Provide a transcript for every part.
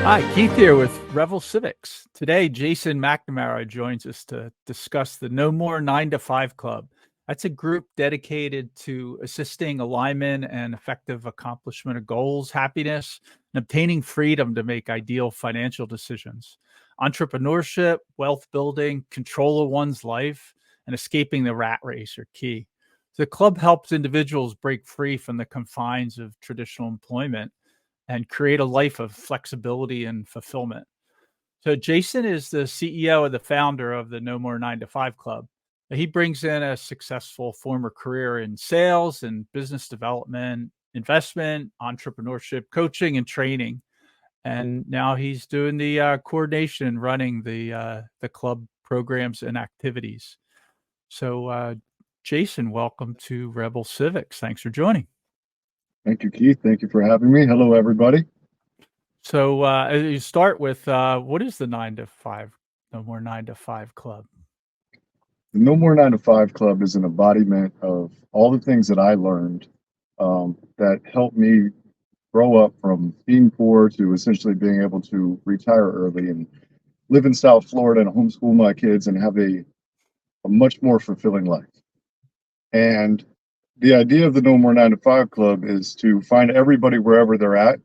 Hi, Keith here with Revel Civics. Today, Jason McNamara joins us to discuss the No More 9 to 5 Club. That's a group dedicated to assisting alignment and effective accomplishment of goals, happiness, and obtaining freedom to make ideal financial decisions. Entrepreneurship, wealth building, control of one's life, and escaping the rat race are key. The club helps individuals break free from the confines of traditional employment and create a life of flexibility and fulfillment. So Jason is the CEO and the founder of the No More 9 to 5 Club. He brings in a successful former career in sales and business development, investment, entrepreneurship, coaching, and training. And now he's doing the coordination and running the club programs and activities. So, Jason, welcome to Rebel Civics. Thanks for joining. Thank you, Keith. Thank you for having me. Hello, everybody. So you start with what is the 9 to 5, No More 9 to 5 Club? The No More 9 to 5 Club is an embodiment of all the things that I learned that helped me grow up from being poor to essentially being able to retire early and live in South Florida and homeschool my kids and have a much more fulfilling life. And the idea of the No More 9 to 5 Club is to find everybody wherever they're at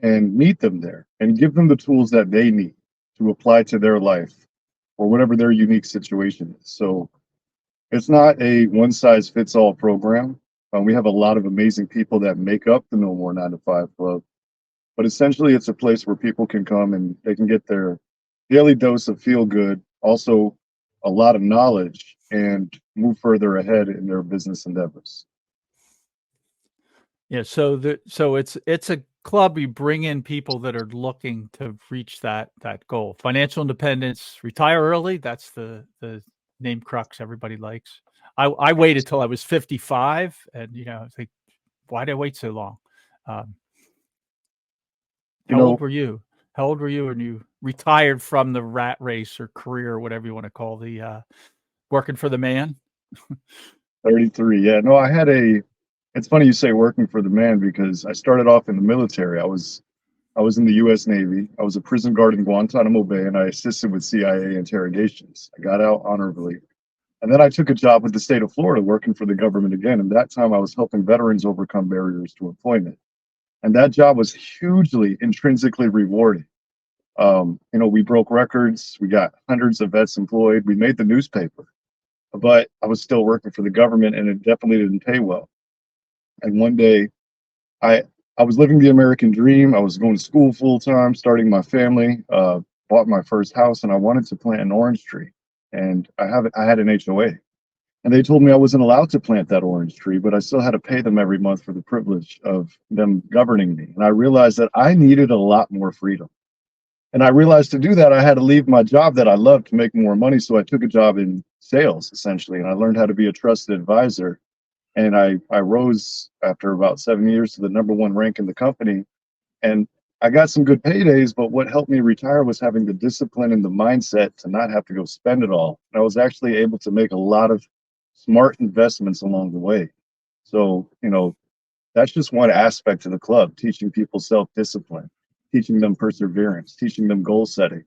and meet them there and give them the tools that they need to apply to their life or whatever their unique situation is. So it's not a one size fits all program. We have a lot of amazing people that make up the No More 9 to 5 Club, but essentially it's a place where people can come and they can get their daily dose of feel good, also a lot of knowledge, and move further ahead in their business endeavors. Yeah, so it's a club. You bring in people that are looking to reach that goal, financial independence, retire early. That's the name crux everybody likes. I waited till I was 55, and it's like, why did I wait so long? Um, You how old know, were you? How old were you when you retired from the rat race or career, or whatever you want to call the working for the man? 33. Yeah, no, it's funny you say working for the man because I started off in the military. I was in the US Navy. I was a prison guard in Guantanamo Bay and I assisted with CIA interrogations. I got out honorably. And then I took a job with the state of Florida working for the government again. And that time I was helping veterans overcome barriers to employment. And that job was hugely intrinsically rewarding. We broke records, we got hundreds of vets employed, we made the newspaper, but I was still working for the government and it definitely didn't pay well. And one day I I was living the American dream. I was going to school full time, starting my family, bought my first house, and I wanted to plant an orange tree. And I had an HOA, and they told me I wasn't allowed to plant that orange tree, but I still had to pay them every month for the privilege of them governing me. And I realized that I needed a lot more freedom. And I realized to do that, I had to leave my job that I loved to make more money. So I took a job in sales essentially, and I learned how to be a trusted advisor, and I rose after about 7 years to the number one rank in the company. And I got some good paydays, but what helped me retire was having the discipline and the mindset to not have to go spend it all. And I was actually able to make a lot of smart investments along the way. So, that's just one aspect of the club, teaching people self-discipline, teaching them perseverance, teaching them goal setting.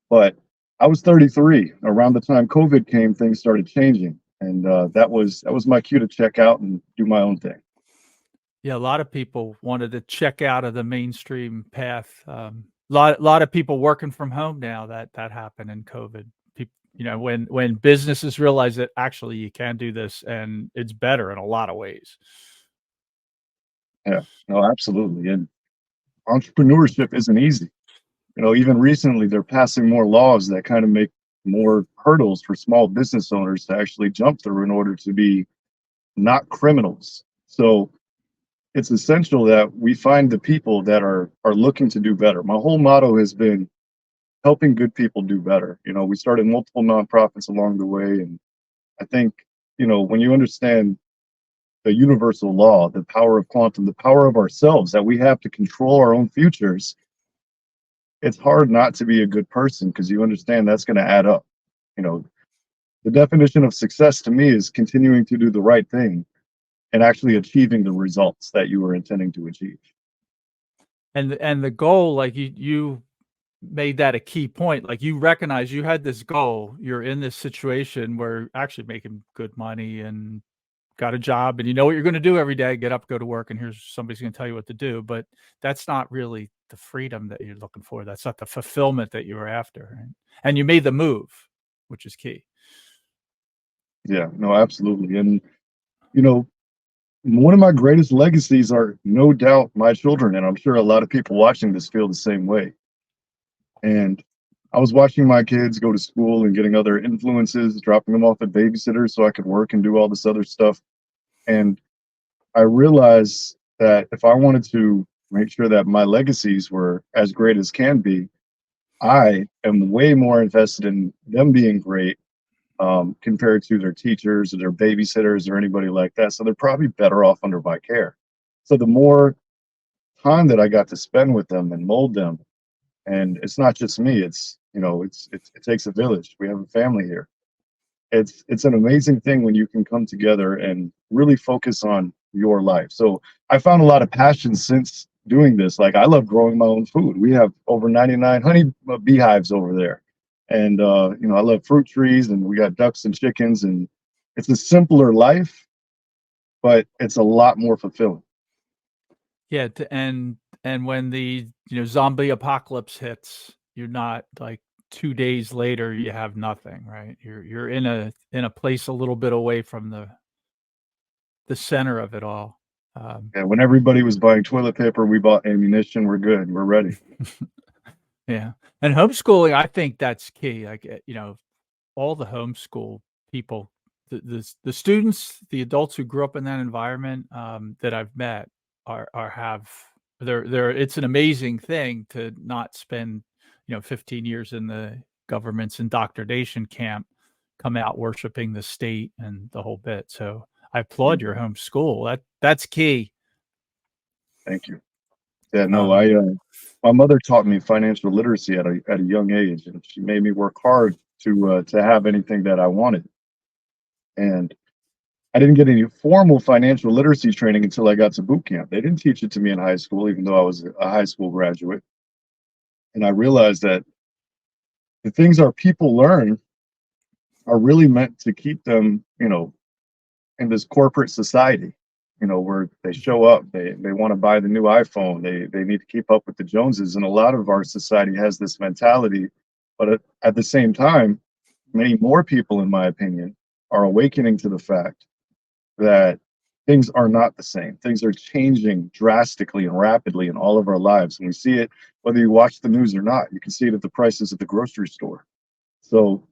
But I was 33. Around the time COVID came, things started changing, and that was my cue to check out and do my own thing. Yeah, a lot of people wanted to check out of the mainstream path. Lot of people working from home now. That happened in COVID. People, when businesses realize that actually you can do this and it's better in a lot of ways. Yeah, no, absolutely. And entrepreneurship isn't easy. Even recently, they're passing more laws that kind of make more hurdles for small business owners to actually jump through in order to be not criminals. So it's essential that we find the people that are looking to do better. My whole motto has been helping good people do better. We started multiple nonprofits along the way, and I think when you understand the universal law, the power of quantum, the power of ourselves that we have to control our own futures, it's hard not to be a good person because you understand that's going to add up. You know, the definition of success to me is continuing to do the right thing and actually achieving the results that you were intending to achieve. And the goal, like you made that a key point. Like, you recognize you had this goal, you're in this situation where you're actually making good money and got a job, and you know what you're going to do every day, get up, go to work, and here's somebody's going to tell you what to do. But that's not really the freedom that you're looking for. That's not the fulfillment that you were after. Right? And you made the move, which is key. Yeah, no, absolutely. And, you know, one of my greatest legacies are no doubt my children. And I'm sure a lot of people watching this feel the same way. And I was watching my kids go to school and getting other influences, dropping them off at babysitters so I could work and do all this other stuff. And I realized that if I wanted to make sure that my legacies were as great as can be, I am way more invested in them being great compared to their teachers or their babysitters or anybody like that. So they're probably better off under my care. So the more time that I got to spend with them and mold them, and it's not just me. It's it takes a village. We have a family here. It's an amazing thing when you can come together and really focus on your life. So I found a lot of passion since doing this. Like, I love growing my own food. We have over 99 honey beehives over there, and I love fruit trees, and we got ducks and chickens, and it's a simpler life, but it's a lot more fulfilling. Yeah, and when the zombie apocalypse hits, you're not like 2 days later you have nothing, right? You're in a place a little bit away from the center of it all. And when everybody was buying toilet paper, we bought ammunition. We're good. We're ready. Yeah, and homeschooling, I think that's key. Like, all the homeschool people, the students, the adults who grew up in that environment, that I've met have they're it's an amazing thing to not spend 15 years in the government's indoctrination camp, come out worshiping the state and the whole bit. So I applaud your homeschool. That's key. Thank you. Yeah, no, Um, my mother taught me financial literacy at a young age, and she made me work hard to have anything that I wanted. And I didn't get any formal financial literacy training until I got to boot camp. They didn't teach it to me in high school, even though I was a high school graduate. And I realized that the things our people learn are really meant to keep them, in this corporate society, where they show up, they want to buy the new iPhone, they need to keep up with the Joneses. And a lot of our society has this mentality, but at the same time, many more people, in my opinion, are awakening to the fact that things are not the same. Things are changing drastically and rapidly in all of our lives. And we see it whether you watch the news or not. You can see it at the prices at the grocery store. So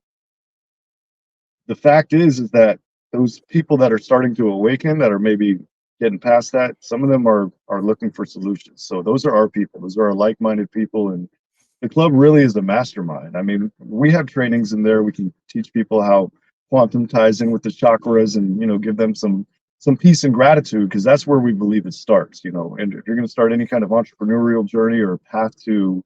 the fact is that those people that are starting to awaken, that are maybe getting past that, some of them are looking for solutions. So those are our people. Those are our like-minded people, and the club really is the mastermind. I mean, we have trainings in there. We can teach people how quantum ties in with the chakras, and give them some peace and gratitude, because that's where we believe it starts. And if you're going to start any kind of entrepreneurial journey or path to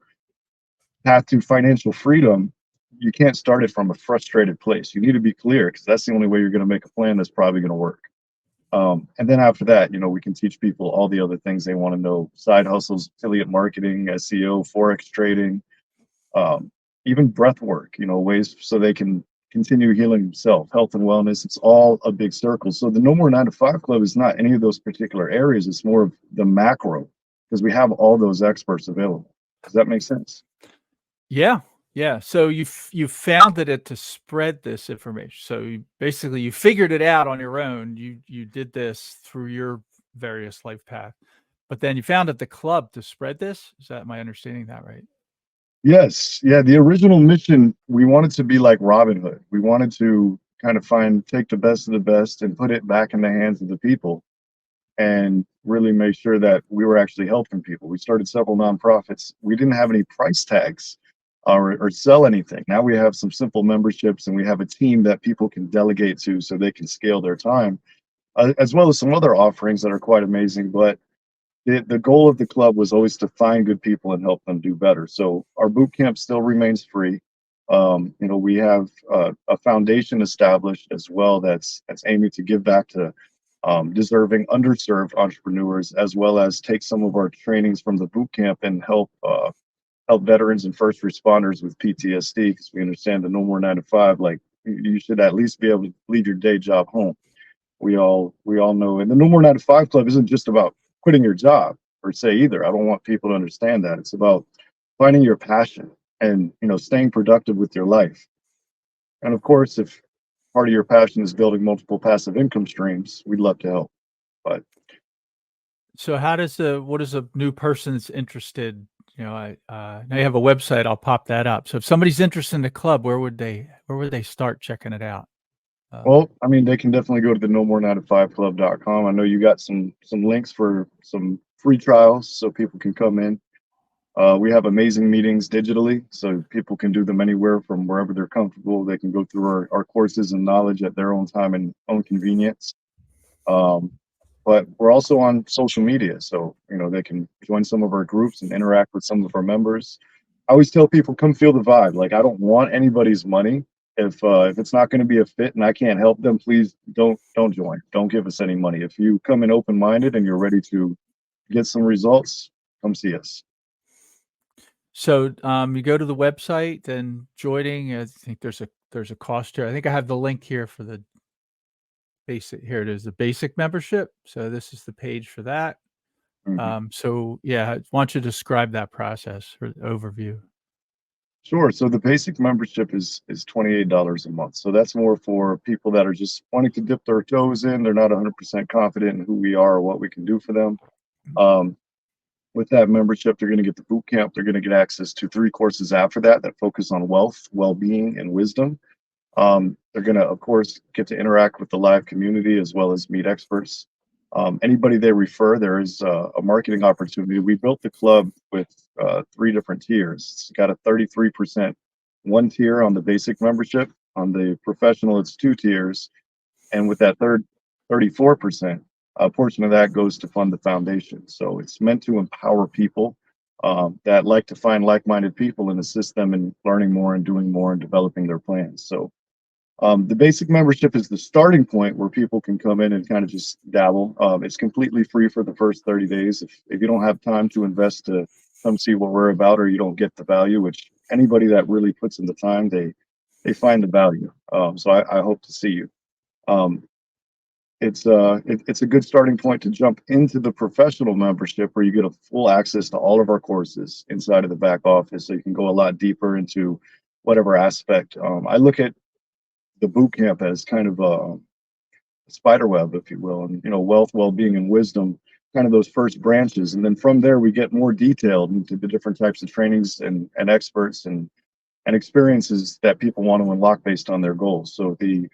financial freedom, you can't start it from a frustrated place. You need to be clear, because that's the only way you're going to make a plan that's probably going to work. And then after that, we can teach people all the other things they want to know: side hustles, affiliate marketing, SEO, forex trading, even breath work. Ways so they can continue healing themselves, health and wellness. It's all a big circle. So the No More 9 to 5 Club is not any of those particular areas. It's more of the macro, because we have all those experts available. Does that make sense? Yeah, yeah. So you founded it to spread this information. So you figured it out on your own. You did this through your various life path, but then you founded the club to spread this. Is that my understanding that right? Yes. Yeah. The original mission, we wanted to be like Robin Hood. We wanted to kind of take the best of the best and put it back in the hands of the people, and really make sure that we were actually helping people. We started several nonprofits. We didn't have any price tags or sell anything. Now we have some simple memberships, and we have a team that people can delegate to so they can scale their time, as well as some other offerings that are quite amazing. But the goal of the club was always to find good people and help them do better. So our boot camp still remains free. We have a foundation established as well that's aiming to give back to deserving, underserved entrepreneurs, as well as take some of our trainings from the boot camp and help help veterans and first responders with PTSD, because we understand the no more 9 to 5. Like, you should at least be able to leave your day job home. We all know, and the no more 9 to 5 club isn't just about quitting your job per se either. I don't want people to understand that. It's about finding your passion and, staying productive with your life. And of course, if part of your passion is building multiple passive income streams, we'd love to help. But So what is a new person that's interested? Now you have a website. I'll pop that up. So if somebody's interested in the club, where would they start checking it out? well, I mean, they can definitely go to the no more 9to 5club.com. I know you got some links for some free trials so people can come in. We have amazing meetings digitally, so people can do them anywhere from wherever they're comfortable. They can go through our courses and knowledge at their own time and own convenience. Um, but we're also on social media, so they can join some of our groups and interact with some of our members. I always tell people, come feel the vibe. Like, I don't want anybody's money. If it's not going to be a fit and I can't help them, please don't join. Don't give us any money. If you come in open minded and you're ready to get some results, come see us. So you go to the website and joining. I think there's a cost here. I think I have the link here for the basic. Here it is, the basic membership. So this is the page for that. Mhm. So yeah, why don't you describe that process or overview? Sure. So the basic membership is $28 a month. So that's more for people that are just wanting to dip their toes in. They're not 100% confident in who we are or what we can do for them. Um, with that membership, they're going to get the boot camp. They're going to get access to 3 courses after that focus on wealth, well-being, and wisdom. They're going to, of course, get to interact with the live community as well as meet experts. Anybody they refer, there is a marketing opportunity. We built the club with 3 different tiers. It's got a 33% one tier on the basic membership. On the professional, it's 2 tiers. And with that third 34%, a portion of that goes to fund the foundation. So it's meant to empower people that like to find like-minded people and assist them in learning more and doing more and developing their plans. So the basic membership is the starting point where people can come in and kind of just dabble. It's completely free for the first 30 days. If you don't have time to invest to come see what we're about, or you don't get the value, which anybody that really puts in the time, they find the value. So I hope to see you. Um, it's a good starting point to jump into the professional membership, where you get a full access to all of our courses inside of the back office, so you can go a lot deeper into whatever aspect. I look at the boot camp as kind of a spider web, if you will, and wealth, well-being, and wisdom, kind of those first branches, and then from there we get more detailed into the different types of trainings and experts and experiences that people want to unlock based on their goals. So the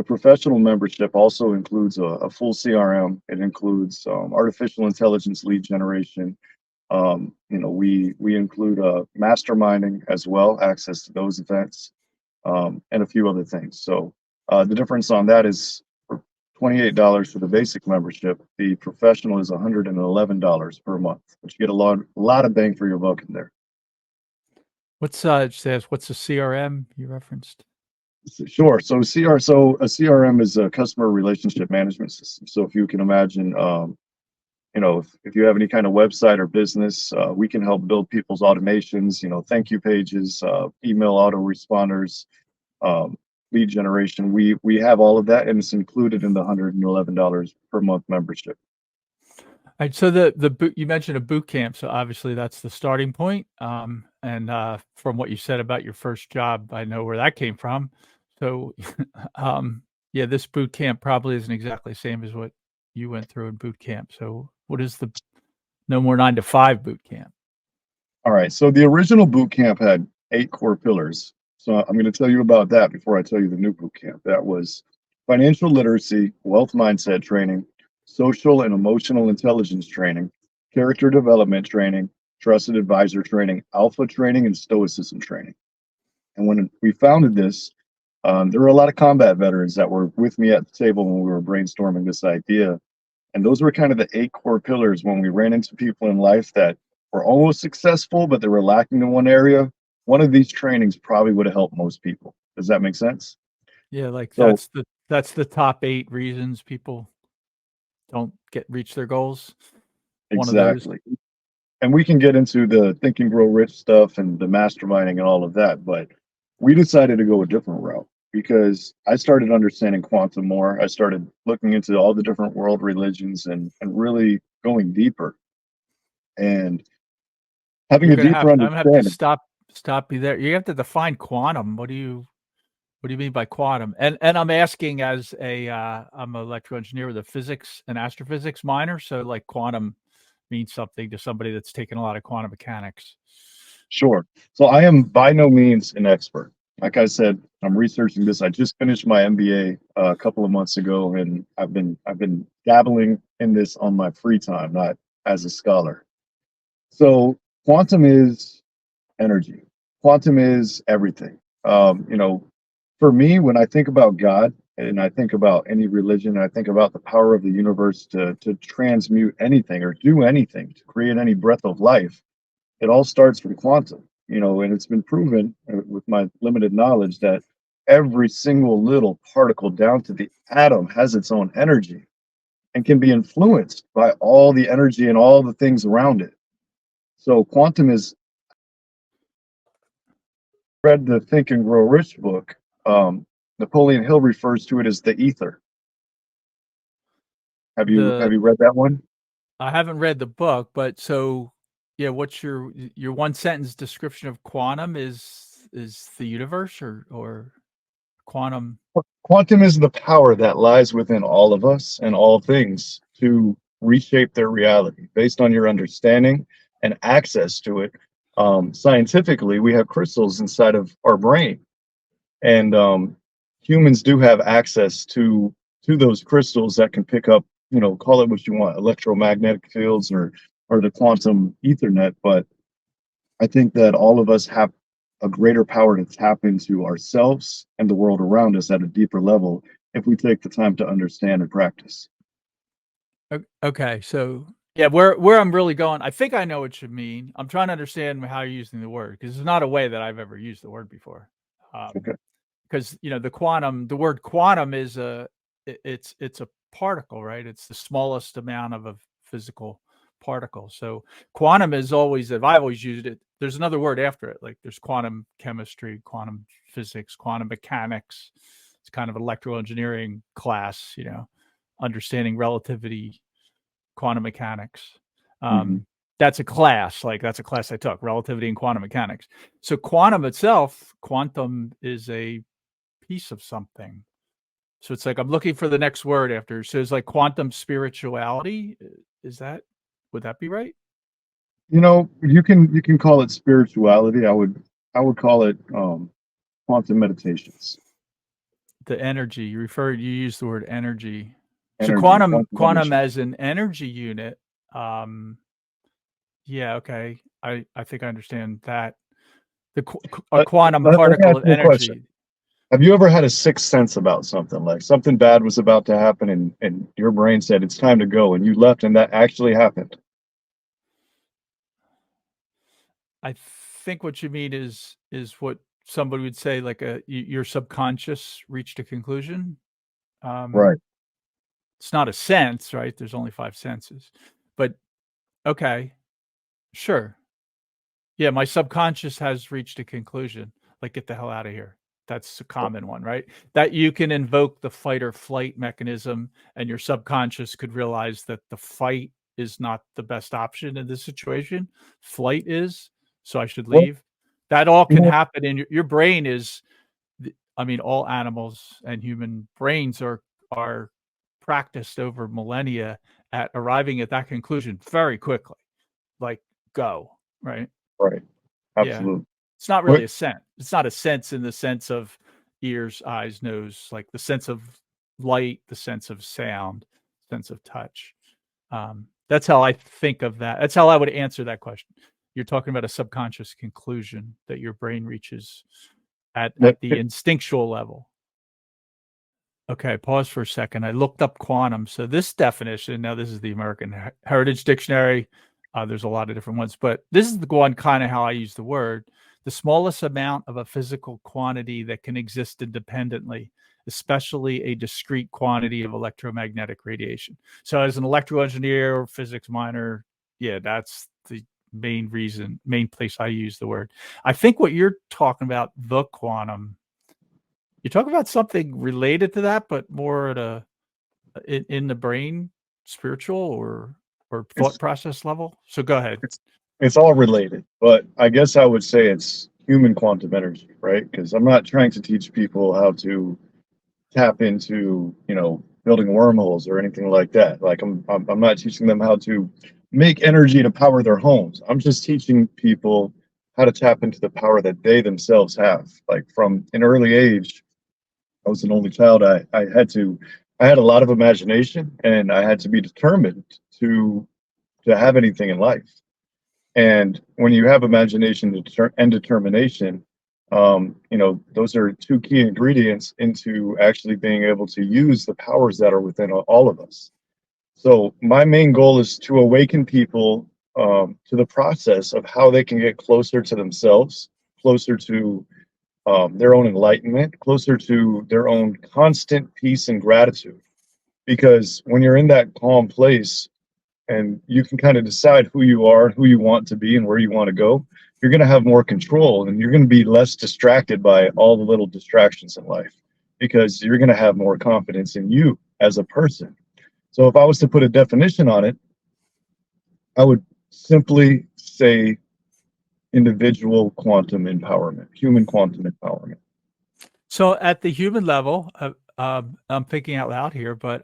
professional membership also includes a full CRM. It includes artificial intelligence lead generation. We include masterminding as well, access to those events, and a few other things. So the difference on that is for $28 for the basic membership, the professional is $111 per month, but you get a lot of bang for your buck in there. It says what's the CRM you referenced? Sure. So a CRM is a customer relationship management system. So if you can imagine, if you have any kind of website or business, we can help build people's automations, thank you pages, email autoresponders, um, lead generation. We have all of that, and it's included in the $111 per month membership. Right, so you mentioned a boot camp, so obviously that's the starting point. And from what you said about your first job, I know where that came from. So, yeah, this boot camp probably isn't exactly the same as what you went through in boot camp. So, what is the No More 9 to 5 boot camp? All right. So the original boot camp had 8 core pillars. So I'm going to tell you about that before I tell you the new boot camp. That was financial literacy, wealth mindset training, social and emotional intelligence training, character development training, trusted advisor training, alpha training, and stoicism training. And when we founded this, there were a lot of combat veterans that were with me at the table when we were brainstorming this idea. And those were kind of the 8 core pillars. When we ran into people in life that were almost successful, but they were lacking in one area, one of these trainings probably would have helped most people. Does that make sense? Yeah, like So that's the top 8 reasons people don't reach their goals. One of those. exactly. and we can get into the Think and Grow Rich stuff and the masterminding and all of that, but we decided to go a different route because I started understanding quantum more. I started looking into all the different world religions and really going deeper and having You're a gonna have deeper I'm gonna have to understanding. stop you there. You have to define quantum. What do you mean by quantum? And I'm asking as I'm an electrical engineer with a physics and astrophysics minor, so like quantum means something to somebody that's taken a lot of quantum mechanics. Sure. So I am by no means an expert. Like I said, I'm researching this. I just finished my MBA a couple of months ago, and I've been dabbling in this on my free time, not as a scholar. So quantum is energy. Quantum is everything. For me, when I think about God and I think about any religion, I think about the power of the universe to transmute anything or do anything, to create any breath of life. It all starts from quantum, and it's been proven with my limited knowledge that every single little particle down to the atom has its own energy and can be influenced by all the energy and all the things around it. So quantum is read the Think and Grow Rich book. Napoleon Hill refers to it as the ether. Have The you read that one? I haven't read the book, but so yeah, what's your one sentence description of quantum is the universe or quantum? Quantum is the power that lies within all of us and all things to reshape their reality based on your understanding and access to it. Scientifically, we have crystals inside of our brain, and humans do have access to those crystals that can pick up, call it what you want, electromagnetic fields or the quantum Ethernet. But I think that all of us have a greater power to tap into ourselves and the world around us at a deeper level if we take the time to understand and practice. Okay, so yeah, where I'm really going, I think I know what you mean. I'm trying to understand how you're using the word because it's not a way that I've ever used the word before. Okay. Because the word quantum is it's a particle, right? It's the smallest amount of a physical particle. So quantum is always, if I've always used it, there's another word after it. Like there's quantum chemistry, quantum physics, quantum mechanics. It's kind of electrical engineering class, understanding relativity, quantum mechanics. Hmm. Um, that's a class, that's a class I took, relativity and quantum mechanics. So quantum itself, quantum is a piece of something. So it's like I'm looking for the next word after. So it's like quantum spirituality. Is that would that be right? You can call it spirituality. I would call it quantum meditations, The energy you use the word energy. So energy, quantum quantum energy. as an energy unit. Um, yeah, okay. I think I understand that. A Let, quantum let me particle ask of you a question. energy. Have you ever had a sixth sense about something, like something bad was about to happen and your brain said it's time to go and you left and that actually happened? I think what you mean is what somebody would say, like your subconscious reached a conclusion. Um, Right. it's not a sense, right? There's only five senses, but okay, sure. Yeah, my subconscious has reached a conclusion. Like, get the hell out of here. That's a common one, right? That you can invoke the fight or flight mechanism, and your subconscious could realize that the fight is not the best option in this situation. Flight is, so I should Well, leave. That all you can know, happen in your brain is I mean, all animals and human brains are practiced over millennia at arriving at that conclusion very quickly. Like, go, right? right. Yeah. Absolutely. It's not really What? a sense. It's not a sense in the sense of ears, eyes, nose, like the sense of light, the sense of sound, sense of touch. That's how I think of that. That's how I would answer that question. You're talking about a subconscious conclusion that your brain reaches at the instinctual level. Okay, pause for a second. I looked up quantum. So this definition, now this is the American Heritage Dictionary. There's a lot of different ones, but this is the one kind of how I use the word. The smallest amount of a physical quantity that can exist independently, especially a discrete quantity of electromagnetic radiation. So as an electrical engineer or physics minor, yeah, that's main place I use the word. I think what you're talking about, the quantum, you're talking about something related to that, but more at in the brain, spiritual or thought It's process level. So go ahead. it's it's all related, but I guess I would say it's human quantum energy, right? Because I'm not trying to teach people how to tap into, building wormholes or anything like that. Like I'm not teaching them how to make energy to power their homes. I'm just teaching people how to tap into the power that they themselves have. Like from an early age, I was an only child. I had a lot of imagination, and I had to be determined to have anything in life. And when you have imagination and determination, those are two key ingredients into actually being able to use the powers that are within all of us. So my main goal is to awaken people to the process of how they can get closer to themselves, closer to their own enlightenment, closer to their own constant peace and gratitude. Because when you're in that calm place, and you can kind of decide who you are, who you want to be, and where you want to go, you're going to have more control, and you're going to be less distracted by all the little distractions in life, because you're going to have more confidence in you as a person. So if I was to put a definition on it, I would simply say individual quantum empowerment, human quantum empowerment. So at the human level, I'm thinking out loud here, but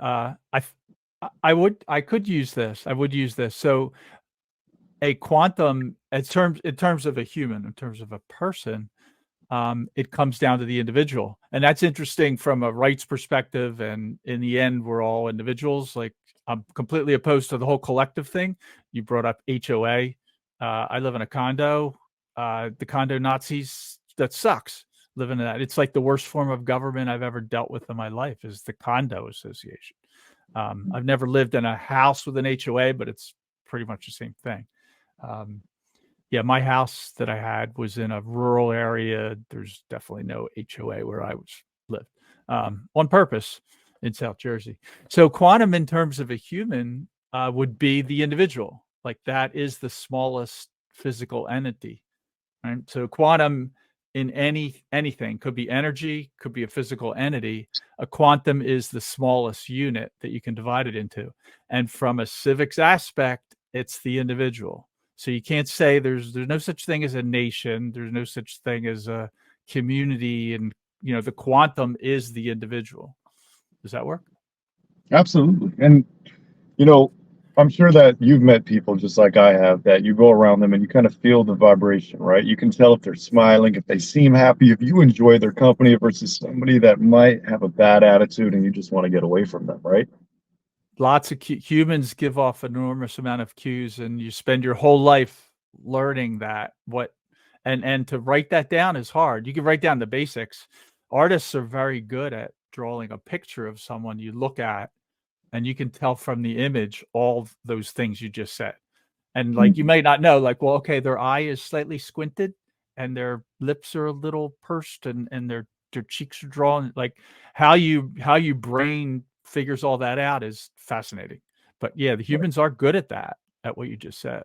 I could use this. I would use this. So a quantum, in terms of a human, in terms of a person, it comes down to the individual, and that's interesting from a rights perspective. And in the end, we're all individuals. Like, I'm completely opposed to the whole collective thing. You brought up HOA. I live in a condo. The condo Nazis, that sucks. Living in that, it's like the worst form of government I've ever dealt with in my life is the condo association. I've never lived in a house with an HOA, but it's pretty much the same thing. Yeah, my house that I had was in a rural area. There's definitely no HOA where I lived, on purpose in South Jersey. So quantum, in terms of a human, would be the individual. Like, that is the smallest physical entity, right? So quantum in anything could be energy, could be a physical entity. A quantum is the smallest unit that you can divide it into. And from a civics aspect, it's the individual. So you can't say there's no such thing as a nation. There's no such thing as a community. And, the quantum is the individual. Does that work? Absolutely. And, I'm sure that you've met people just like I have, that you go around them and you kind of feel the vibration, right? You can tell if they're smiling, if they seem happy, if you enjoy their company versus somebody that might have a bad attitude and you just want to get away from them, right? Lots of humans give off an enormous amount of cues, and you spend your whole life learning that. And to write that down is hard. You can write down the basics. Artists are very good at drawing a picture of someone you look at, and you can tell from the image all those things you just said. And like, you may not know, like, well, okay, their eye is slightly squinted and their lips are a little pursed, and their cheeks are drawn. Like, how you brain figures all that out is fascinating. But yeah, the humans are good at that, at what you just said.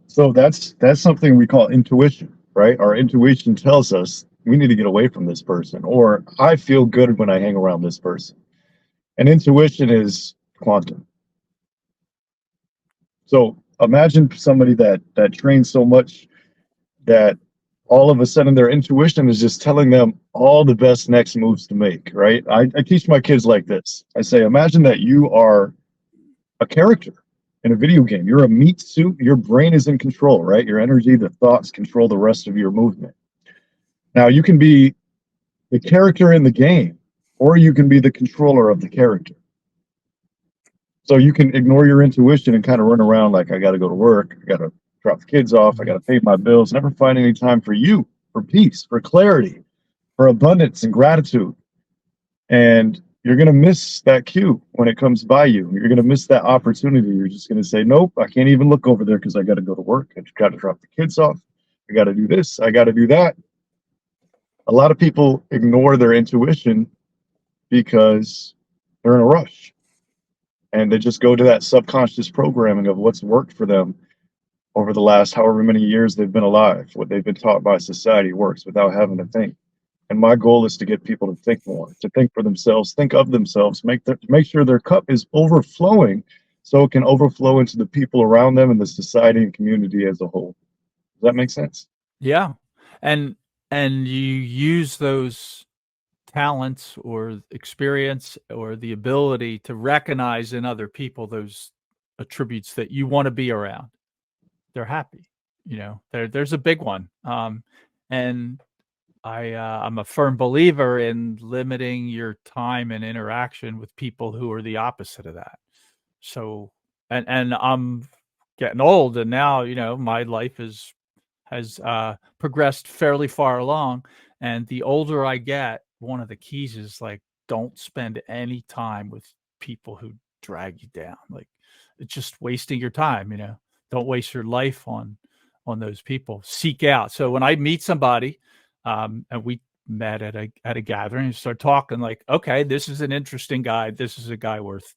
So that's something we call intuition, right? Our intuition tells us we need to get away from this person, or I feel good when I hang around this person. And intuition is quantum. So imagine somebody that trains so much that all of a sudden their intuition is just telling them all the best next moves to make, right? I teach my kids like this. I say, imagine that you are a character in a video game. You're a meat suit. Your brain is in control, right? Your energy, the thoughts control the rest of your movement. Now, you can be the character in the game, or you can be the controller of the character. So you can ignore your intuition and kind of run around like, I got to go to work. I got to drop the kids off. I got to pay my bills. Never find any time for you, for peace, for clarity, for abundance and gratitude. And you're going to miss that cue when it comes by you. You're going to miss that opportunity. You're just going to say, nope, I can't even look over there because I got to go to work. I got to drop the kids off. I got to do this. I got to do that. A lot of people ignore their intuition because they're in a rush. And they just go to that subconscious programming of what's worked for them. over the last however many years they've been alive. What they've been taught by society works without having to think. And my goal is to get people to think more, to think for themselves, think of themselves, make sure their cup is overflowing so it can overflow into the people around them and the society and community as a whole. Does that make sense? Yeah. And you use those talents or experience or the ability to recognize in other people those attributes that you want to be around. They're happy. There's a big one. And I'm a firm believer in limiting your time and interaction with people who are the opposite of that. So, and I'm getting old, and now my life has progressed fairly far along. And the older I get, one of the keys is like, don't spend any time with people who drag you down. Like, it's just wasting your time. Don't waste your life on those people. Seek out. So when I meet somebody, and we met at a gathering and start talking, like, okay, this is an interesting guy. This is a guy worth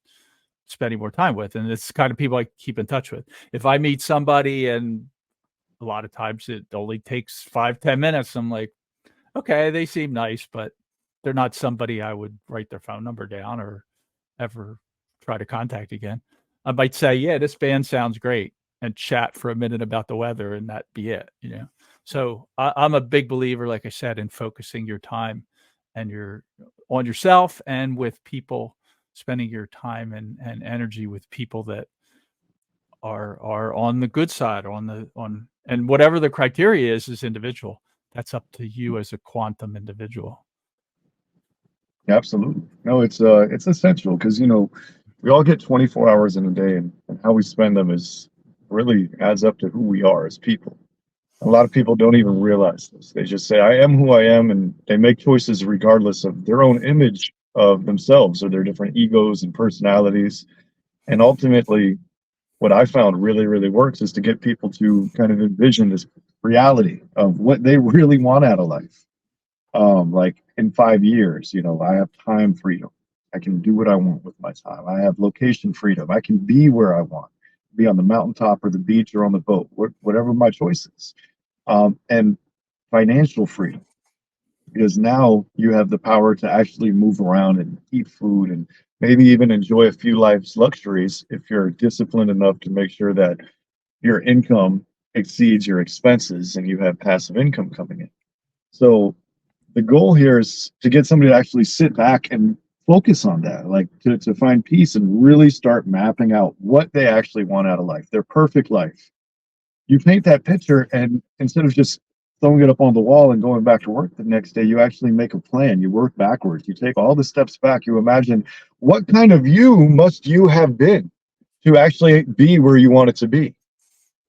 spending more time with. And it's the kind of people I keep in touch with. If I meet somebody and a lot of times it only takes 5-10 minutes, I'm like, okay, they seem nice, but they're not somebody I would write their phone number down or ever try to contact again. I might say, yeah, this band sounds great, and chat for a minute about the weather, and that be it. So I'm a big believer, like I said, in focusing your time and on yourself and with people, spending your time and energy with people that are on the good side, and whatever the criteria is individual. That's up to you as a quantum individual. Absolutely. No, it's essential because we all get 24 hours in a day, and how we spend them is really adds up to who we are as people. A lot of people don't even realize this. They just say, I am who I am, and they make choices regardless of their own image of themselves or their different egos and personalities. And ultimately, what I found really, really works is to get people to kind of envision this reality of what they really want out of life. Like in 5 years, I have time freedom. I can do what I want with my time. I have location freedom. I can be where I want, be on the mountaintop or the beach or on the boat, whatever my choice is. And financial freedom, because now you have the power to actually move around and eat food and maybe even enjoy a few life's luxuries if you're disciplined enough to make sure that your income exceeds your expenses and you have passive income coming in. So the goal here is to get somebody to actually sit back and focus on that, like to find peace and really start mapping out what they actually want out of life, their perfect life. You paint that picture, and instead of just throwing it up on the wall and going back to work the next day, you actually make a plan. You work backwards. You take all the steps back. You imagine, what kind of you must you have been to actually be where you want it to be.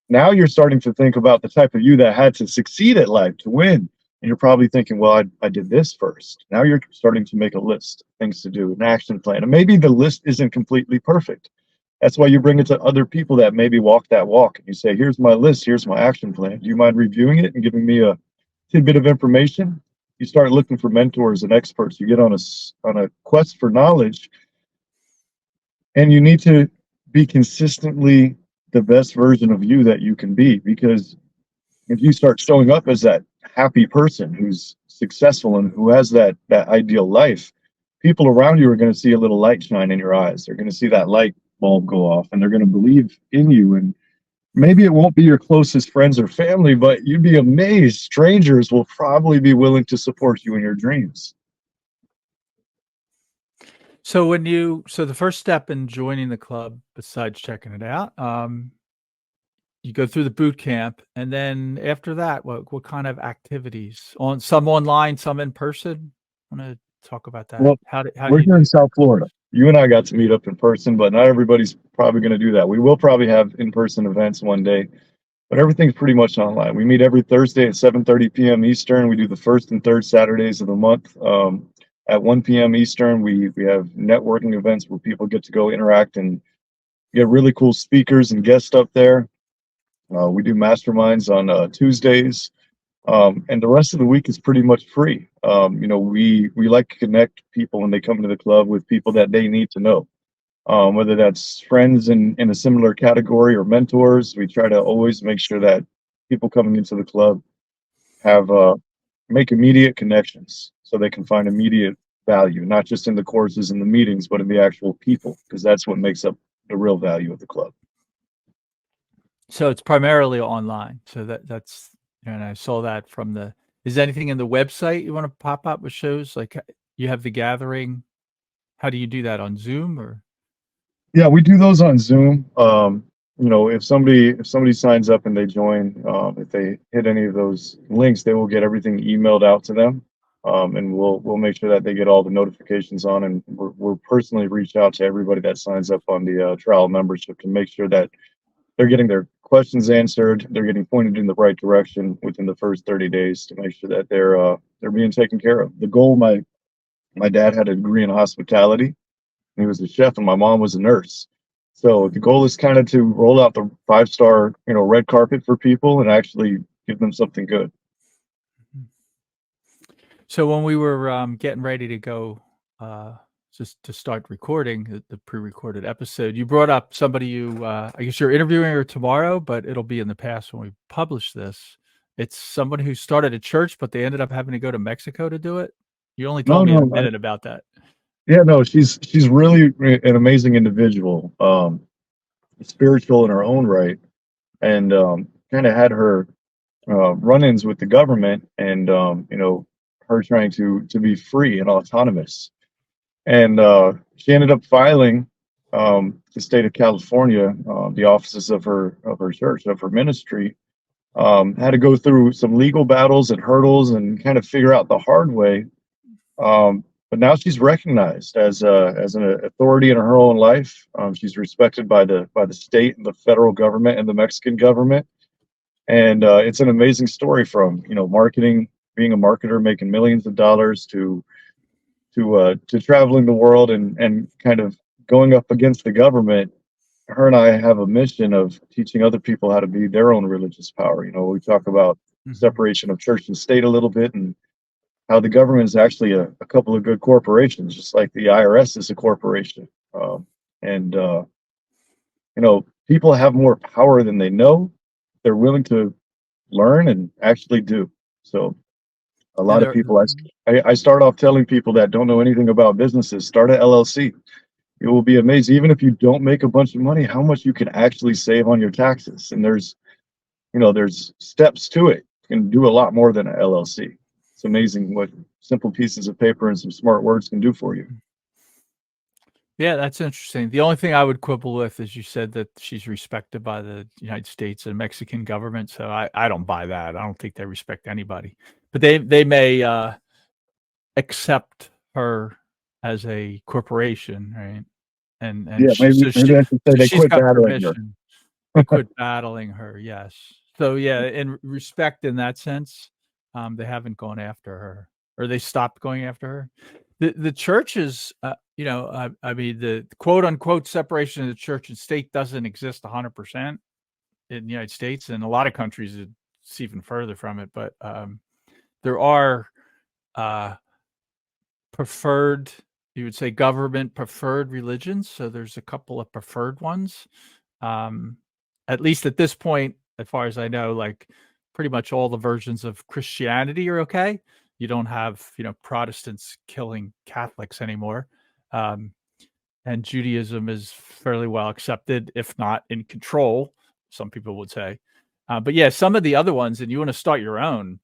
Now you're starting to think about the type of you that had to succeed at life to win. And you're probably thinking, well, I did this first. Now you're starting to make a list of things to do, an action plan. And maybe the list isn't completely perfect. That's why you bring it to other people that maybe walk that walk. And you say, here's my list, here's my action plan. Do you mind reviewing it and giving me a tidbit of information? You start looking for mentors and experts. You get on a quest for knowledge, and you need to be consistently the best version of you that you can be. Because if you start showing up as that happy person who's successful and who has that ideal life, people around you are going to see a little light shine in your eyes. They're going to see that light bulb go off, and they're going to believe in you. And maybe it won't be your closest friends or family, but you'd be amazed. Strangers will probably be willing to support you in your dreams. So so the first step in joining the club, besides checking it out, you go through the boot camp, and then after that, what kind of activities? Some online, some in person? I want to talk about that. Well, How do we're you here in do South Florida. You and I got to meet up in person, but not everybody's probably going to do that. We will probably have in-person events one day, but everything's pretty much online. We meet every Thursday at 7:30 p.m. Eastern. We do the first and third Saturdays of the month. At 1 p.m. Eastern, we have networking events where people get to go interact and get really cool speakers and guests up there. We do masterminds on Tuesdays, and the rest of the week is pretty much free. We like to connect people when they come into the club with people that they need to know. whether that's friends in a similar category or mentors. We try to always make sure that people coming into the club have make immediate connections so they can find immediate value, not just in the courses and the meetings, but in the actual people, because that's what makes up the real value of the club. So it's primarily online. So that's and I saw that from the is anything in the website you want to pop up with shows like you have the gathering? How do you do that on Zoom or? Yeah, we do those on Zoom. If somebody signs up and they join, if they hit any of those links, they will get everything emailed out to them, and we'll make sure that they get all the notifications on, and we'll personally reach out to everybody that signs up on the trial membership to make sure that they're getting their questions answered, they're getting pointed in the right direction within the first 30 days to make sure that they're being taken care of. The goal, my dad had a degree in hospitality. He was a chef and my mom was a nurse. So the goal is kind of to roll out the 5-star, red carpet for people and actually give them something good. So when we were getting ready to go, just to start recording the pre-recorded episode, you brought up somebody you, I guess you're interviewing her tomorrow, but it'll be in the past when we publish this. It's someone who started a church, but they ended up having to go to Mexico to do it. You only No, told me a no, minute about that. yeah, no, she's really an amazing individual, spiritual in her own right, and kind of had her run-ins with the government, and her trying to be free and autonomous. And she ended up filing the state of California, the offices of her church, of her ministry, had to go through some legal battles and hurdles and kind of figure out the hard way. But now she's recognized as an authority in her own life. She's respected by the state and the federal government and the Mexican government. And it's an amazing story from marketing, being a marketer, making millions of dollars to traveling the world and kind of going up against the government. Her and I have a mission of teaching other people how to be their own religious power. We talk about separation of church and state a little bit, and how the government is actually a couple of good corporations, just like the IRS is a corporation. And people have more power than they know. They're willing to learn and actually do. So a And lot of they're people, I start off telling people that don't know anything about businesses, start an LLC. You will be amazed, even if you don't make a bunch of money, how much you can actually save on your taxes. And there's steps to it. You can do a lot more than an LLC. It's amazing what simple pieces of paper and some smart words can do for you. Yeah, that's interesting. The only thing I would quibble with is you said that she's respected by the United States and Mexican government. So I don't buy that. I don't think they respect anybody. But they may accept her as a corporation, right? And Yeah, maybe I should say so they she's quit got battling her. permission. They quit battling her, yes. So yeah, in respect in that sense, they haven't gone after her, or they stopped going after her. The church is, I mean, the quote unquote separation of the church and state doesn't exist 100% in the United States, and a lot of countries it's even further from it. But there are uh, preferred, you would say, government preferred religions. So there's a couple of preferred ones. Um, at least at this point, as far as I know, like pretty much all the versions of Christianity are okay. You don't have, Protestants killing Catholics anymore. Um, and Judaism is fairly well accepted, if not in control, some people would say. But yeah, some of the other ones, and you want to start your own,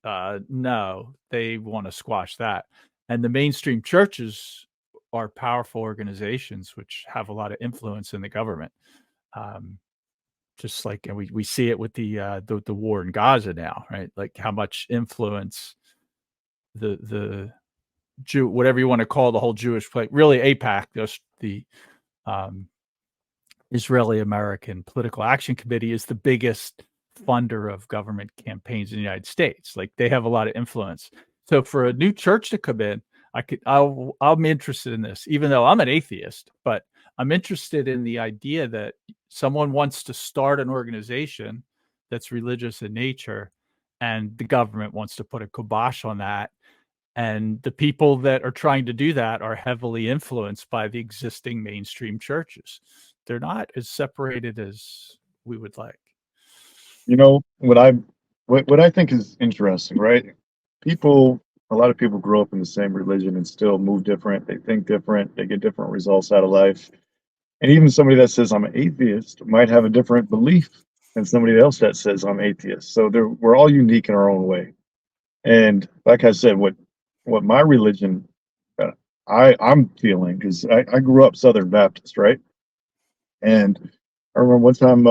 no, they want to squash that. And the mainstream churches are powerful organizations which have a lot of influence in the government. Um, just like, and we see it with the war in Gaza now, right? Like how much influence the Jew, whatever you want to call the whole Jewish play, really AIPAC, just the um, Israeli American Political Action Committee is the biggest funder of government campaigns in the United States. Like they have a lot of influence. So for a new church to come in, I'm interested in this, even though I'm an atheist, but I'm interested in the idea that someone wants to start an organization that's religious in nature and the government wants to put a kibosh on that. And the people that are trying to do that are heavily influenced by the existing mainstream churches. They're not as separated as we would like. You know, what I think is interesting, right? People, a lot of people grow up in the same religion and still move different. They think different. They get different results out of life. And even somebody that says I'm an atheist might have a different belief than somebody else that says I'm atheist. So we're all unique in our own way. And like I said, what my religion, uh, I'm feeling, because I grew up Southern Baptist, right? And I remember one time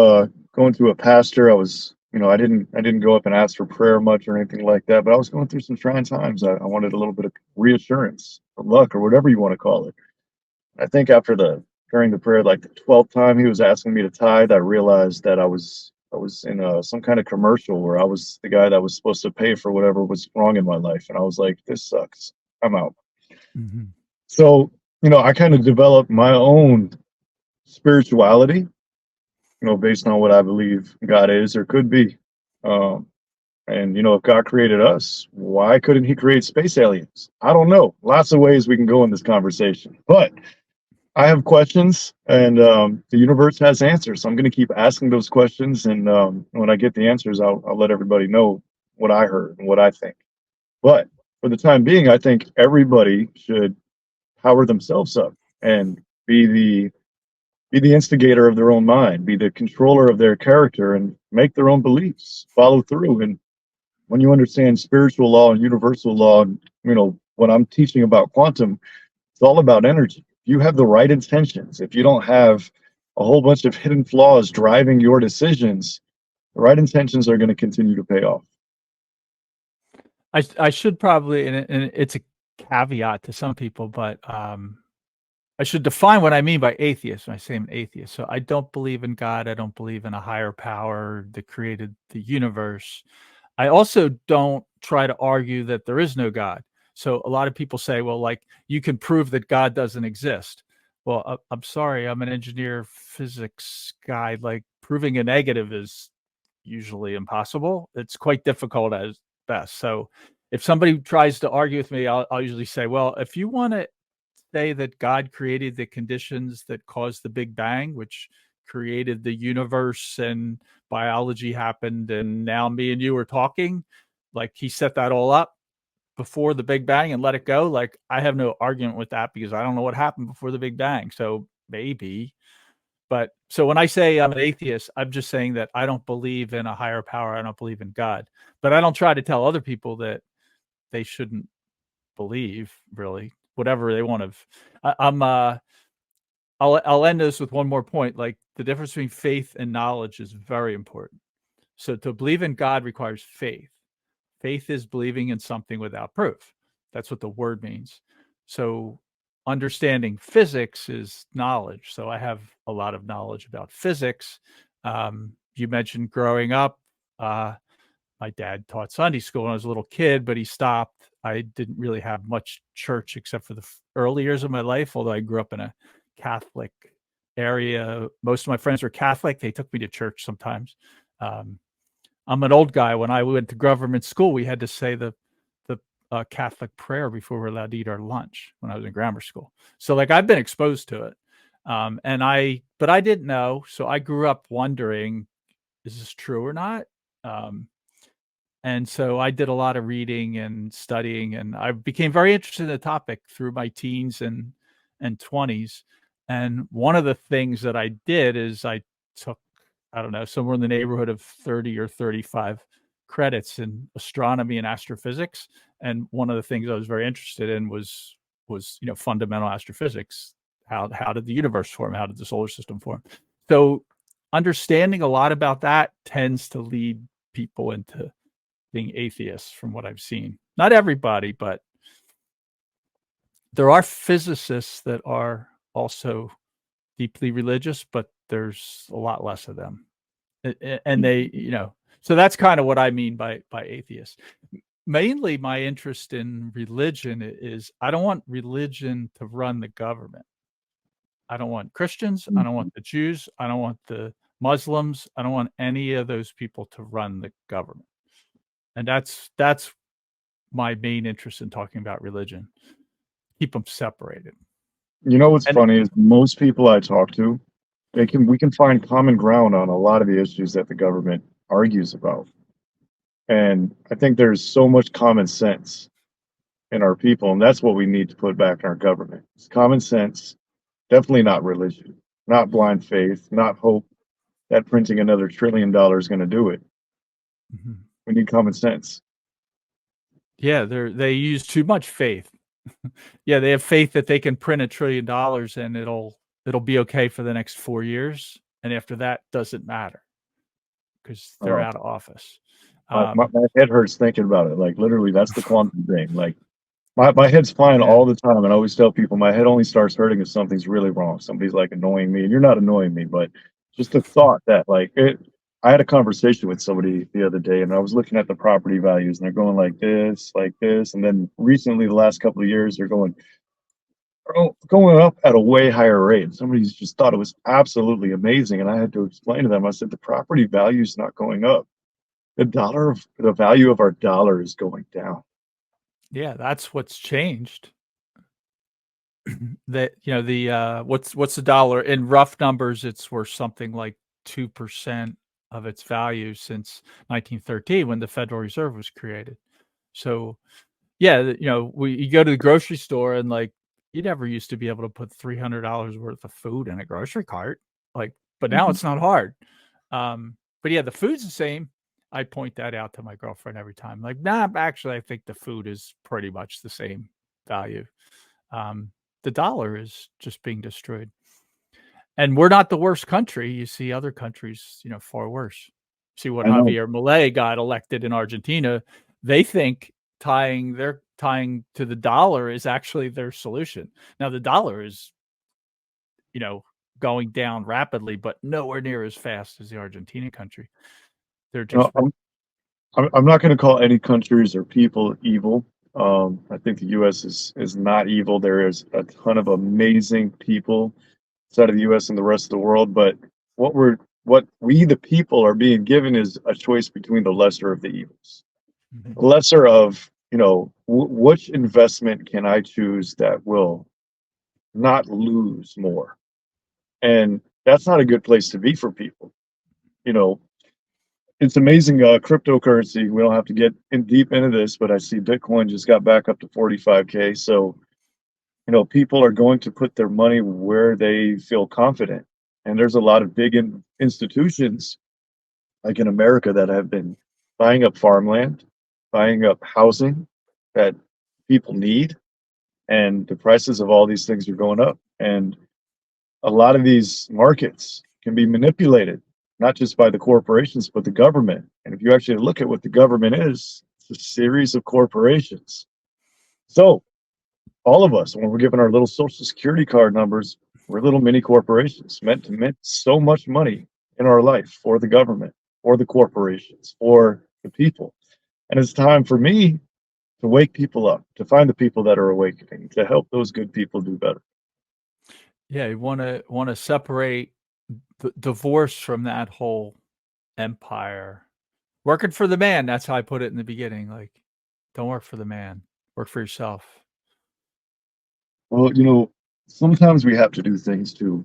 going to a pastor. I was, I didn't go up and ask for prayer much or anything like that, but I was going through some trying times. I wanted a little bit of reassurance or luck or whatever you want to call it. I think during the prayer, like the 12th time he was asking me to tithe, I realized that I was in some kind of commercial where I was the guy that was supposed to pay for whatever was wrong in my life, and I was like, this sucks. I'm out. Mm-hmm. So I kind of developed my own spirituality, based on what I believe God is or could be. Um, and if God created us, why couldn't He create space aliens? I don't know. Lots of ways we can go in this conversation, but I have questions, and the universe has answers. So I'm going to keep asking those questions, and when I get the answers, I'll let everybody know what I heard and what I think. But for the time being, I think everybody should power themselves up and be the instigator of their own mind, be the controller of their character, and make their own beliefs, follow through. And when you understand spiritual law and universal law, and what I'm teaching about quantum, it's all about energy. If you have the right intentions, if you don't have a whole bunch of hidden flaws driving your decisions, the right intentions are going to continue to pay off. I should probably, and it's a caveat to some people, but I should define what I mean by atheist when I say I'm atheist. So I don't believe in God. I don't believe in a higher power that created the universe. I also don't try to argue that there is no God. So a lot of people say, well, like, you can prove that God doesn't exist. Well, I'm sorry, I'm an engineer physics guy. Like, proving a negative is usually impossible. It's quite difficult as best. So if somebody tries to argue with me, I'll usually say, well, if you want to say that God created the conditions that caused the Big Bang, which created the universe and biology happened, and now me and you are talking, like, he set that all up before the Big Bang and let it go. Like, I have no argument with that because I don't know what happened before the Big Bang. So maybe. But so when I say I'm an atheist, I'm just saying that I don't believe in a higher power. I don't believe in God. But I don't try to tell other people that they shouldn't believe, really, whatever they want to. I'll end this with one more point. Like, the difference between faith and knowledge is very important. So to believe in God requires faith. Faith is believing in something without proof. That's what the word means. So understanding physics is knowledge. So I have a lot of knowledge about physics. You mentioned growing up. My dad taught Sunday school when I was a little kid, but he stopped. I didn't really have much church except for the early years of my life, although I grew up in a Catholic area. Most of my friends were Catholic. They took me to church sometimes. Um, I'm an old guy. When I went to government school, we had to say the Catholic prayer before we were allowed to eat our lunch when I was in grammar school. So, like, I've been exposed to it. But I didn't know. So I grew up wondering, is this true or not? And so I did a lot of reading and studying, and I became very interested in the topic through my teens and 20s. And one of the things that I did is I took, I don't know, somewhere in the neighborhood of 30 or 35 credits in astronomy and astrophysics. And one of the things I was very interested in was fundamental astrophysics. How did the universe form? How did the solar system form? So understanding a lot about that tends to lead people into being atheists, from what I've seen. Not everybody, but there are physicists that are also deeply religious, but there's a lot less of them. And they, so that's kind of what I mean by atheist. Mainly my interest in religion is I don't want religion to run the government. I don't want Christians. I don't want the Jews. I don't want the Muslims. I don't want any of those people to run the government. And that's my main interest in talking about religion. Keep them separated. You know what's And funny is most people I talk to, we can find common ground on a lot of the issues that the government argues about. And I think there's so much common sense in our people, and that's what we need to put back in our government. It's common sense, definitely not religion, not blind faith, not hope that printing another $1 trillion is going to do it. Mhm. We need common sense. Yeah, they use too much faith. Yeah, they have faith that they can print $1 trillion and it'll be okay for the next 4 years, and after that, doesn't matter because they're Uh, out of office. my head hurts thinking about it. Like literally, that's the quantum thing. Like my head's fine Yeah. all the time, and I always tell people my head only starts hurting if something's really wrong. Somebody's like annoying me, and you're not annoying me, but just the thought that like it. I had a conversation with somebody the other day, and I was looking at the property values, and they're going like this, and then recently, the last couple of years, they're going up at a way higher rate. Somebody's just thought it was absolutely amazing, and I had to explain to them. I said the property value is not going up. The value of our dollar is going down. Yeah, that's what's changed. That the what's the dollar in rough numbers? It's worth something like 2% of its value since 1913 when the Federal Reserve was created. So yeah, you go to the grocery store and like you never used to be able to put $300 worth of food in a grocery cart, like, but now Mhm. it's not hard. But yeah, the food's the same. I point that out to my girlfriend every time. Like, nah, actually, I think the food is pretty much the same value. Um, the dollar is just being destroyed. And we're not the worst country. You see other countries, far worse. See what I know. Javier Milei got elected in Argentina. They think tying to the dollar is actually their solution. Now the dollar is, going down rapidly, but nowhere near as fast as the Argentina country. They're You know, just I'm not going to call any countries or people evil. I think the U.S. is not evil. There is a ton of amazing people outside of the U.S. and the rest of the world. But what we the people are being given is a choice between the lesser of the evils. Mhm. The lesser of which investment can I choose that will not lose more, and that's not a good place to be for people. You know, it's amazing cryptocurrency. We don't have to get in deep into this, but I see Bitcoin just got back up to 45K. So, people are going to put their money where they feel confident. And there's a lot of big institutions like in America that have been buying up farmland, buying up housing that people need, and the prices of all these things are going up. And a lot of these markets can be manipulated, not just by the corporations, but the government. And if you actually look at what the government is, it's a series of corporations. So, all of us, when we're given our little social security card numbers, we're little mini corporations meant to mint so much money in our life for the government, for the corporations, for the people. And it's time for me to wake people up, to find the people that are awakening, to help those good people do better. Yeah, you wanna separate the divorce from that whole empire. Working for the man, that's how I put it in the beginning, like, don't work for the man, work for yourself. Well, sometimes we have to do things to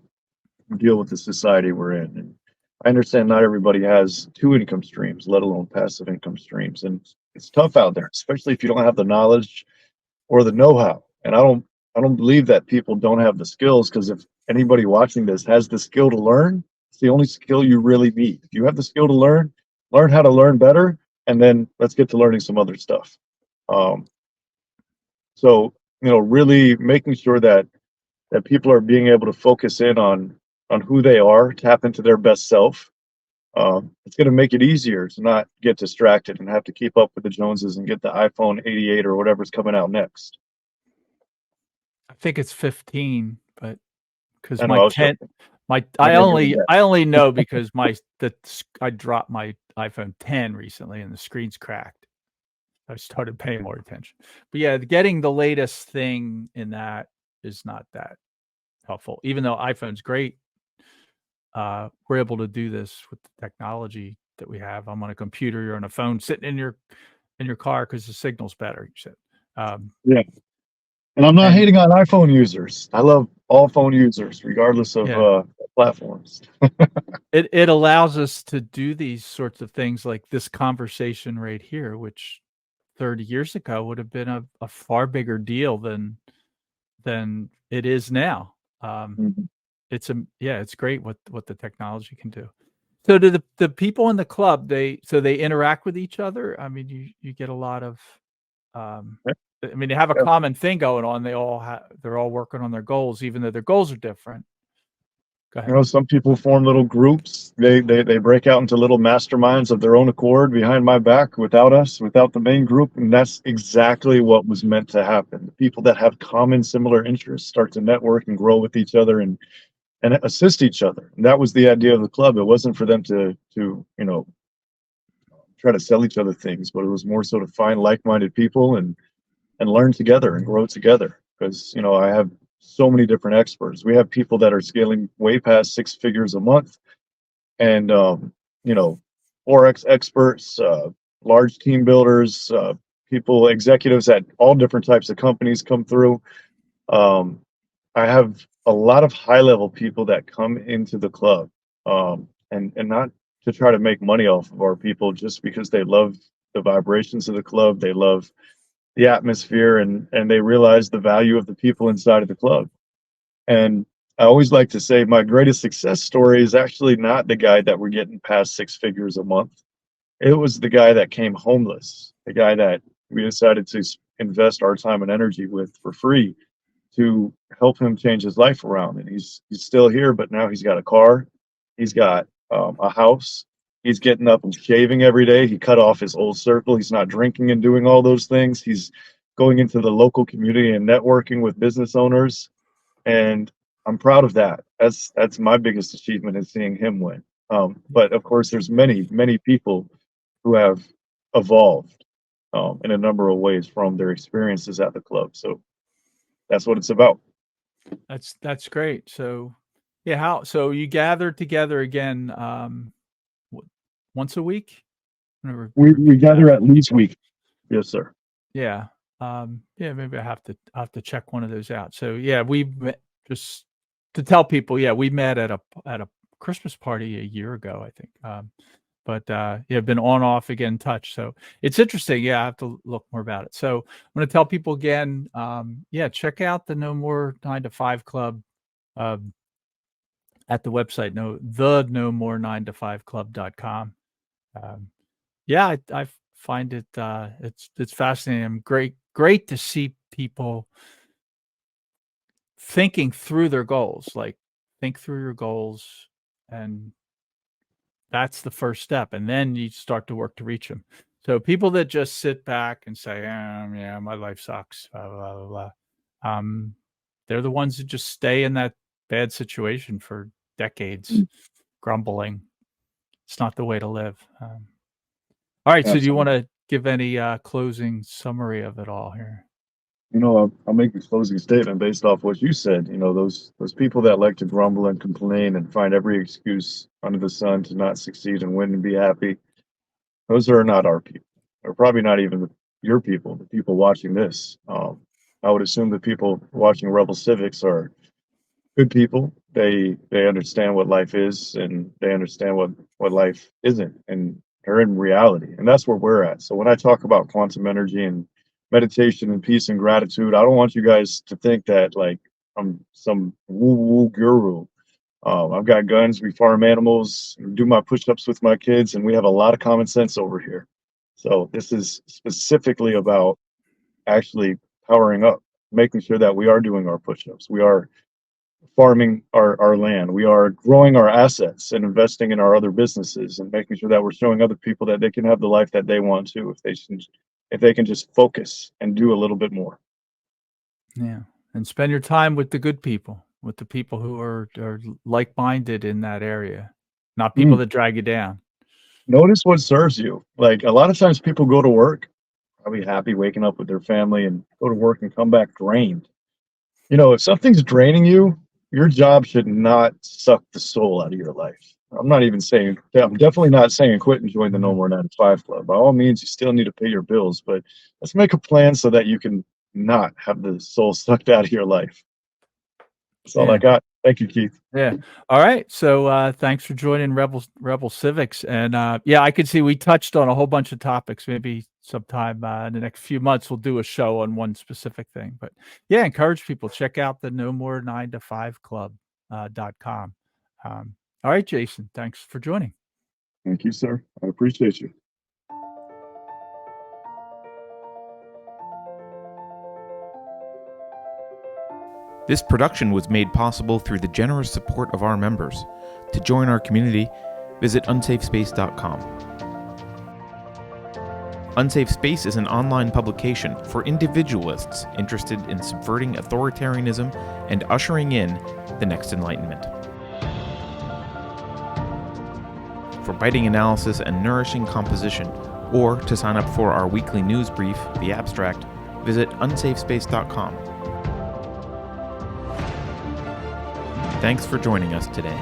deal with the society we're in. And I understand not everybody has two income streams, let alone passive income streams. And it's tough out there, especially if you don't have the knowledge or the know-how. And I don't believe that people don't have the skills, because if anybody watching this has the skill to learn, it's the only skill you really need. If you have the skill to learn how to learn better, and then let's get to learning some other stuff. Um, so, really making sure that people are being able to focus in on who they are, tap into their best self. It's going to make it easier to not get distracted and have to keep up with the Joneses and get the iPhone 88 or whatever's coming out next. I think it's 15, but because I know my I was 10 joking. my I gave you that. I only know because I dropped my iPhone 10 recently and the screen's cracked. I started paying more attention. But yeah, getting the latest thing in that is not that helpful. Even though iPhone's great, we're able to do this with the technology that we have. I'm on a computer, you're on a phone, sitting in your in your car because the signal's better. You said, Yeah. And I'm not and hating on iPhone users. I love all phone users, regardless of yeah, platforms. it allows us to do these sorts of things like this conversation right here, which 30 years ago would have been a far bigger deal than it is now. Mhm. It's great what the technology can do. So do the people in the club, they interact with each other? I mean, you get a lot of, um, I mean, they have a Yeah. common thing going on. They're all working on their goals, even though their goals are different. Go You ahead. know, some people form little groups. They break out into little masterminds of their own accord behind my back without us, without the main group. And that's exactly what was meant to happen. The people that have common similar interests start to network and grow with each other and assist each other. And that was the idea of the club. It wasn't for them to, you know, try to sell each other things, but it was more so to find like-minded people and learn together and grow together. Because, you know, I have so many different experts. We have people that are scaling way past 6 figures a month, and you know, forex experts, large team builders, people, executives at all different types of companies come through. um, I have a lot of high level people that come into the club, and not to try to make money off of our people, just because they love the vibrations of the club, they love the atmosphere, and they realize the value of the people inside of the club. And I always like to say my greatest success story is actually not the guy that we're getting past 6 figures a month. It was the guy that came homeless, the guy that we decided to invest our time and energy with for free to help him change his life around. And he's still here, but now he's got a car, he's got a house, he's getting up and shaving every day. He cut off his old circle. He's not drinking and doing all those things. He's going into the local community and networking with business owners, and I'm proud of that. That's my biggest achievement, is seeing him win. But of course, there's many people who have evolved in a number of ways from their experiences at the club. So that's what it's about. That's great. So, yeah, so you gather together again, w once a week? I'm gonna We repeat that. gather at least week. Yes, sir. Yeah. Yeah, maybe I have to check one of those out. So, yeah, we met just to tell people, yeah, we met at a Christmas party a year ago, I think. But, yeah, been on off again touch. So it's interesting. Yeah, I have to look more about it. So I'm gonna tell people again, yeah, check out the No More 9 to 5 Club, um, at the website, no more 9 to 5 club.com. Um, yeah, I find it, it's fascinating. Great to see people thinking through their goals, like, think through your goals, and that's the first step, and then you start to work to reach them. So people that just sit back and say, "Yeah, my life sucks, blah, blah, blah, blah," they're the ones that just stay in that bad situation for decades, grumbling. It's not the way to live. Alright, so do you Absolutely. wanna give any, closing summary of it all here? You know, I'll make the closing statement based off what you said. You know, those people that like to grumble and complain and find every excuse under the sun to not succeed and win and be happy, those are not our people. Or probably not even your people, the people watching this. I would assume the people watching Rebel Civics are good people. They understand what life is, and they understand what life isn't, and are in reality. And that's where we're at. So when I talk about quantum energy and meditation and peace and gratitude, I don't want you guys to think that like I'm some woo woo guru. I've got guns, we farm animals, do my push-ups with my kids, and we have a lot of common sense over here. So this is specifically about actually powering up, making sure that we are doing our push-ups, we are farming our land, we are growing our assets and investing in our other businesses, and making sure that we're showing other people that they can have the life that they want to, if they can just focus and do a little bit more. Yeah, and spend your time with the good people, with the people who are like-minded in that area, not people Mm. that drag you down. Notice what serves you. Like a lot of times people go to work probably happy waking up with their family and go to work and come back drained. You know, if something's draining you, your job should not suck the soul out of your life. I'm not even saying, I'm definitely not saying quit and join the No More 9 to 5 Club. By all means, you still need to pay your bills, but let's make a plan so that you can not have the soul sucked out of your life. That's all I Yeah. got. Thank you, Keith. Yeah. All right. So thanks for joining Rebel Civics. And yeah, I could see we touched on a whole bunch of topics. Maybe sometime in the next few months we'll do a show on one specific thing. But yeah, encourage people, check out the No More 9 to 5 Club.com. All right, Jason, thanks for joining. Thank you, sir. I appreciate you. This production was made possible through the generous support of our members. To join our community, visit unsafespace.com. Unsafe Space is an online publication for individualists interested in subverting authoritarianism and ushering in the next enlightenment. For biting analysis and nourishing composition, or to sign up for our weekly news brief, The Abstract, visit unsafespace.com. Thanks for joining us today.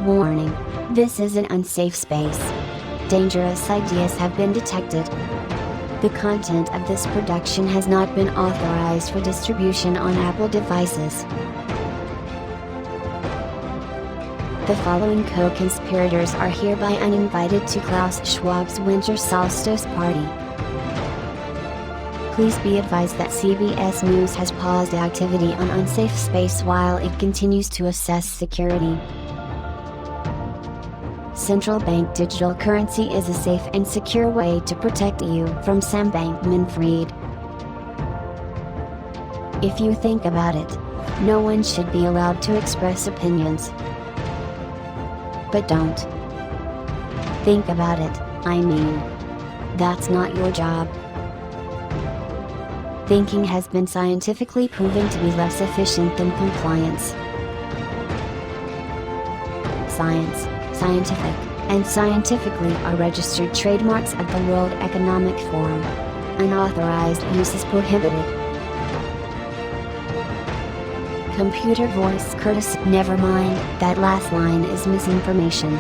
Warning. This is an unsafe space. Dangerous ideas have been detected. The content of this production has not been authorized for distribution on Apple devices. The following co-conspirators are hereby uninvited to Klaus Schwab's Winter Solstice Party. Please be advised that CBS News has paused activity on Unsafe Space while it continues to assess security. Central bank digital currency is a safe and secure way to protect you from Sam Bankman-Fried. If you think about it, no one should be allowed to express opinions. But don't. Think about it, I mean. That's not your job. Thinking has been scientifically proven to be less efficient than compliance. Science, scientific, and scientifically are registered trademarks of the World Economic Forum. Unauthorized use is prohibited. Computer voice courtesy. Never mind, that last line is misinformation.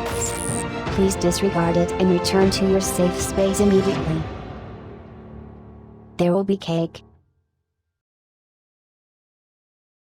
Please disregard it and return to your safe space immediately. There will be cake.